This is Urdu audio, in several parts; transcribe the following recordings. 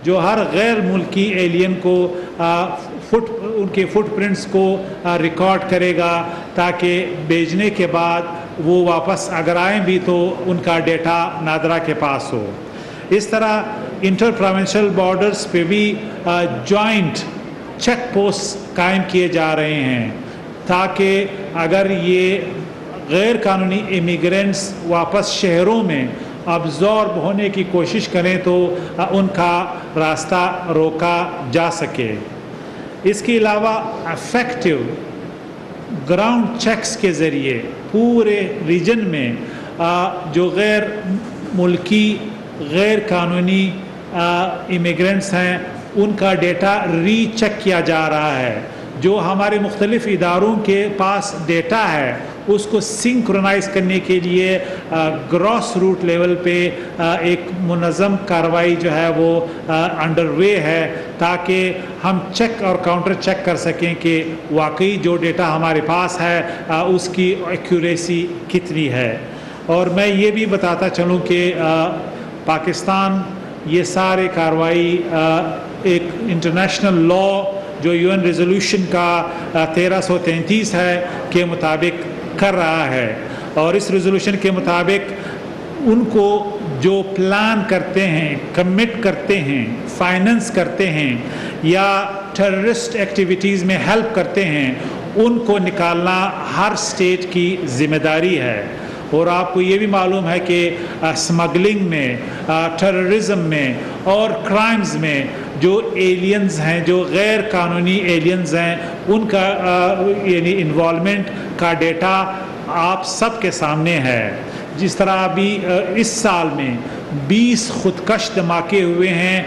جو ہر غیر ملکی ایلین کو ان کے فٹ پرنٹس کو ریکارڈ کرے گا، تاکہ بھیجنے کے بعد وہ واپس اگر آئیں بھی تو ان کا ڈیٹا نادرا کے پاس ہو۔ اس طرح انٹر پروونشل بارڈرز پہ بھی جوائنٹ چیک پوسٹ قائم کیے جا رہے ہیں، تاکہ اگر یہ غیر قانونی امیگرینٹس واپس شہروں میں ابزارب ہونے کی کوشش کریں تو ان کا راستہ روکا جا سکے۔ اس کے علاوہ افیکٹو گراؤنڈ چیکس کے ذریعے پورے ریجن میں جو غیر ملکی غیر قانونی امیگرینٹس ہیں ان کا ڈیٹا ری چیک کیا جا رہا ہے۔ جو ہمارے مختلف اداروں کے پاس ڈیٹا ہے اس کو سنکرونائز کرنے کے لیے گراس روٹ لیول پہ ایک منظم کارروائی جو ہے وہ انڈر وے ہے، تاکہ ہم چیک اور کاؤنٹر چیک کر سکیں کہ واقعی جو ڈیٹا ہمارے پاس ہے اس کی ایکوریسی کتنی ہے۔ اور میں یہ بھی بتاتا چلوں کہ پاکستان یہ سارے کارروائی ایک انٹرنیشنل لا جو یو این ریزولوشن کا 1333 ہے کے مطابق کر رہا ہے، اور اس ریزولوشن کے مطابق ان کو جو پلان کرتے ہیں، کمٹ کرتے ہیں، فائننس کرتے ہیں یا ٹیررسٹ ایکٹیویٹیز میں ہیلپ کرتے ہیں، ان کو نکالنا ہر اسٹیٹ کی ذمہ داری ہے۔ اور آپ کو یہ بھی معلوم ہے کہ اسمگلنگ میں، ٹیررزم میں اور کرائمز میں جو ایلینز ہیں، جو غیر قانونی ایلینز ہیں، ان کا یعنی انوالومنٹ کا ڈیٹا آپ سب کے سامنے ہے۔ جس طرح ابھی اس سال میں 20 خودکش دھماکے ہوئے ہیں،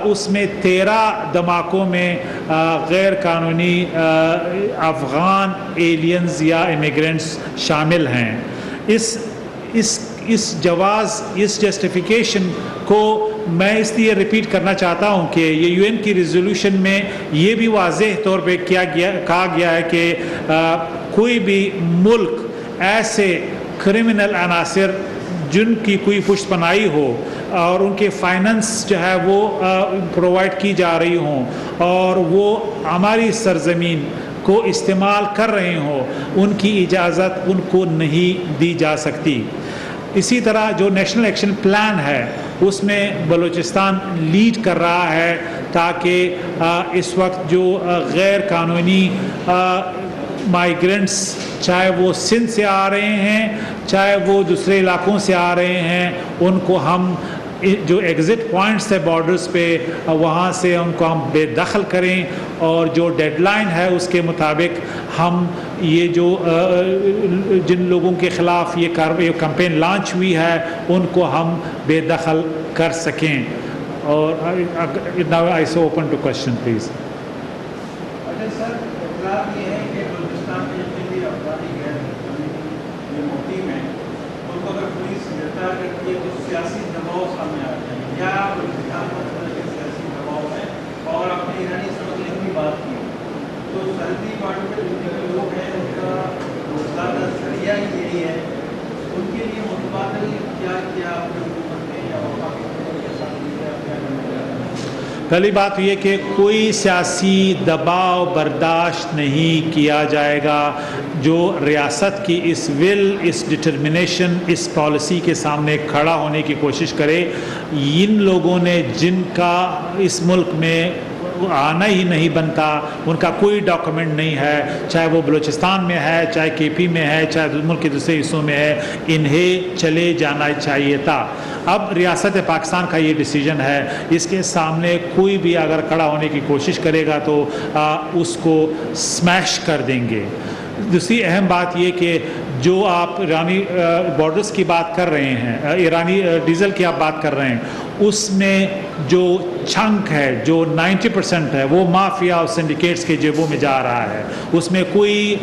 اس میں 13 دھماکوں میں غیر قانونی افغان ایلینز یا امیگرینٹس شامل ہیں۔ اس جواز، اس جسٹیفیکیشن کو میں اس لیے ریپیٹ کرنا چاہتا ہوں کہ یہ یو این کی ریزولوشن میں یہ بھی واضح طور پہ کہا گیا ہے کہ کوئی بھی ملک ایسے کرمنل عناصر جن کی کوئی پشت پناہی ہو اور ان کے فائننس جو ہے وہ پرووائڈ کی جا رہی ہوں اور وہ ہماری سرزمین کو استعمال کر رہے ہوں، ان کی اجازت ان کو نہیں دی جا سکتی۔ اسی طرح جو نیشنل ایکشن پلان ہے اس میں بلوچستان لیڈ کر رہا ہے، تاکہ اس وقت جو غیر قانونی مائیگرنٹس چاہے وہ سندھ سے آ رہے ہیں چاہے وہ دوسرے علاقوں سے آ رہے ہیں، ان کو ہم جو ایگزٹ پوائنٹس ہے بارڈرز پہ وہاں سے ان کو ہم بے دخل کریں، اور جو ڈیڈ لائن ہے اس کے مطابق ہم یہ جو جن لوگوں کے خلاف یہ کمپین لانچ ہوئی ہے ان کو ہم بے دخل کر سکیں۔ اور now I so open to question please. اچھا سر، اطلاع یہ ہے کہ بلوچستان میں جتنے بھی افغانی غیر مقیم ہیں ان کو اگر پولیس گرفتار کرتی ہے تو سیاسی دباؤ سامنے آتے ہیں، یا بلوچستان میں سیاسی دباؤ ہے، اور آپ نے ایرانی اسمگلنگ کی بات کی، تو سرحدی بارڈر پہ جتنے لوگ ہیں ان کا روزگار کا ذریعہ ہی یہی ہے، ان کے لیے متبادل کیا کیا آپ نے حکومت نے یا وفاق پہلی بات یہ کہ کوئی سیاسی دباؤ برداشت نہیں کیا جائے گا جو ریاست کی اس ول، اس ڈٹرمنیشن، اس پالیسی کے سامنے کھڑا ہونے کی کوشش کرے۔ ان لوگوں نے جن کا اس ملک میں آنا ہی نہیں بنتا، ان کا کوئی ڈاکومنٹ نہیں ہے، چاہے وہ بلوچستان میں ہے، چاہے کے پی میں ہے، چاہے ملک کے دوسرے حصوں میں ہے، انہیں چلے جانا چاہیے تھا۔ اب ریاست پاکستان کا یہ ڈیسیجن ہے، اس کے سامنے کوئی بھی اگر کھڑا ہونے کی کوشش کرے گا تو اس کو سمیش کر دیں گے۔ دوسری اہم بات یہ کہ جو آپ ایرانی بارڈرز کی بات کر رہے ہیں، ایرانی ڈیزل کی آپ بات کر رہے ہیں، اس میں جو چنک ہے، جو 90% ہے، وہ مافیا اور سنڈیکیٹس کے جیبوں میں جا رہا ہے۔ اس میں کوئی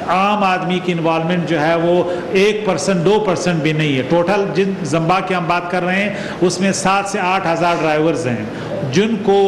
عام آدمی کی انوالومنٹ جو ہے وہ 1% 2% بھی نہیں ہے۔ ٹوٹل جن زمبا کی ہم بات کر رہے ہیں اس میں 7 سے 8 ہزار ڈرائیورز ہیں جن کو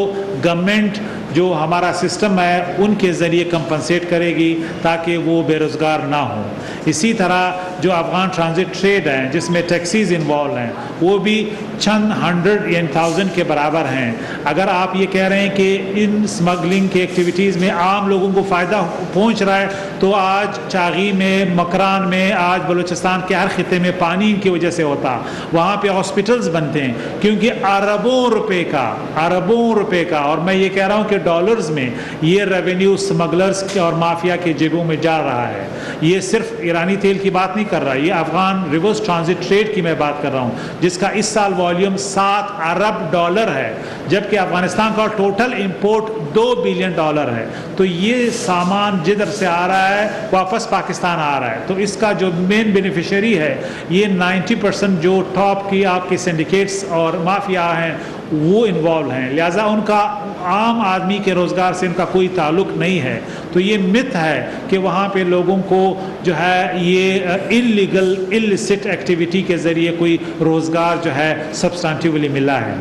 گورنمنٹ جو ہمارا سسٹم ہے ان کے ذریعے کمپنسیٹ کرے گی تاکہ وہ بے روزگار نہ ہوں۔ اسی طرح جو افغان ٹرانزٹ ٹریڈ ہیں جس میں ٹیکسیز انوالو ہیں، وہ بھی چند 100 یا 1000 کے برابر ہیں. اگر آپ یہ کہہ رہے ہیں کہ ان سمگلنگ کے ایکٹیویٹیز میں عام لوگوں کو فائدہ پہنچ رہا ہے تو آج چاغی میں، مکران میں، آج بلوچستان کے ہر خطے میں پانی کی وجہ سے ہوتا. وہاں پہ ہاسپٹلز بنتے ہیں کیونکہ اربوں روپے کا اور میں یہ کہہ رہا ہوں کہ ڈالرز میں یہ ریونیو سمگلرز اور مافیا کے جیبوں میں جا رہا ہے. یہ صرف ایرانی تیل کی بات نہیں کر رہا، یہ افغان ریورس ٹرانزٹ ٹریڈ کی میں بات کر رہا ہوں جس کا اس سال والیوم $7 ارب ہے، جبکہ افغانستان کا ٹوٹل امپورٹ $2 بلین ہے. تو یہ سامان جدھر سے آ رہا ہے واپس پاکستان آ رہا ہے. تو اس کا جو مین بینیفیشری ہے یہ 90% جو ٹاپ کی آپ کی سینڈیکیٹس اور مافیا ہیں وہ انوالو ہیں، لہٰذا ان کا عام آدمی کے روزگار سے ان کا کوئی تعلق نہیں ہے. تو یہ مت ہے کہ وہاں پہ لوگوں کو جو ہے یہ انلیگل السٹ ایکٹیویٹی کے ذریعے کوئی روزگار جو ہے سبسٹانٹیولی ملا ہے.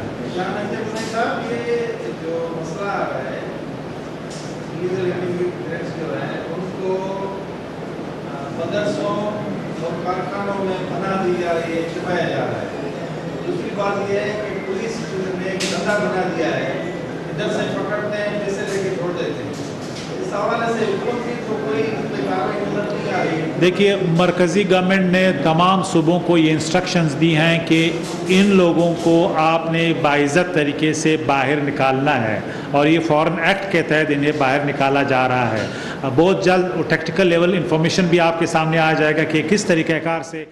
مدرسوں اور کارخانوں میں بنا دی جا رہی ہے، چھپایا جا رہا ہے. دوسری بات یہ ہے کہ پولیس نے ایک دھندا بنا دیا ہے، ادھر سے پکڑتے ہیں جیسے لے کے چھوڑ دیتے ہیں. اس حوالے سے حکومت کی تو کوئی کارروائی نظر نہیں آ رہی. دیکھیے مرکزی گورنمنٹ نے تمام صوبوں کو یہ انسٹرکشنز دی ہیں کہ ان لوگوں کو آپ نے باعزت طریقے سے باہر نکالنا ہے اور یہ فورن ایکٹ کے تحت انہیں باہر نکالا جا رہا ہے. بہت جلد ٹیکٹیکل لیول انفارمیشن بھی آپ کے سامنے آ جائے گا کہ کس طریقہ کار سے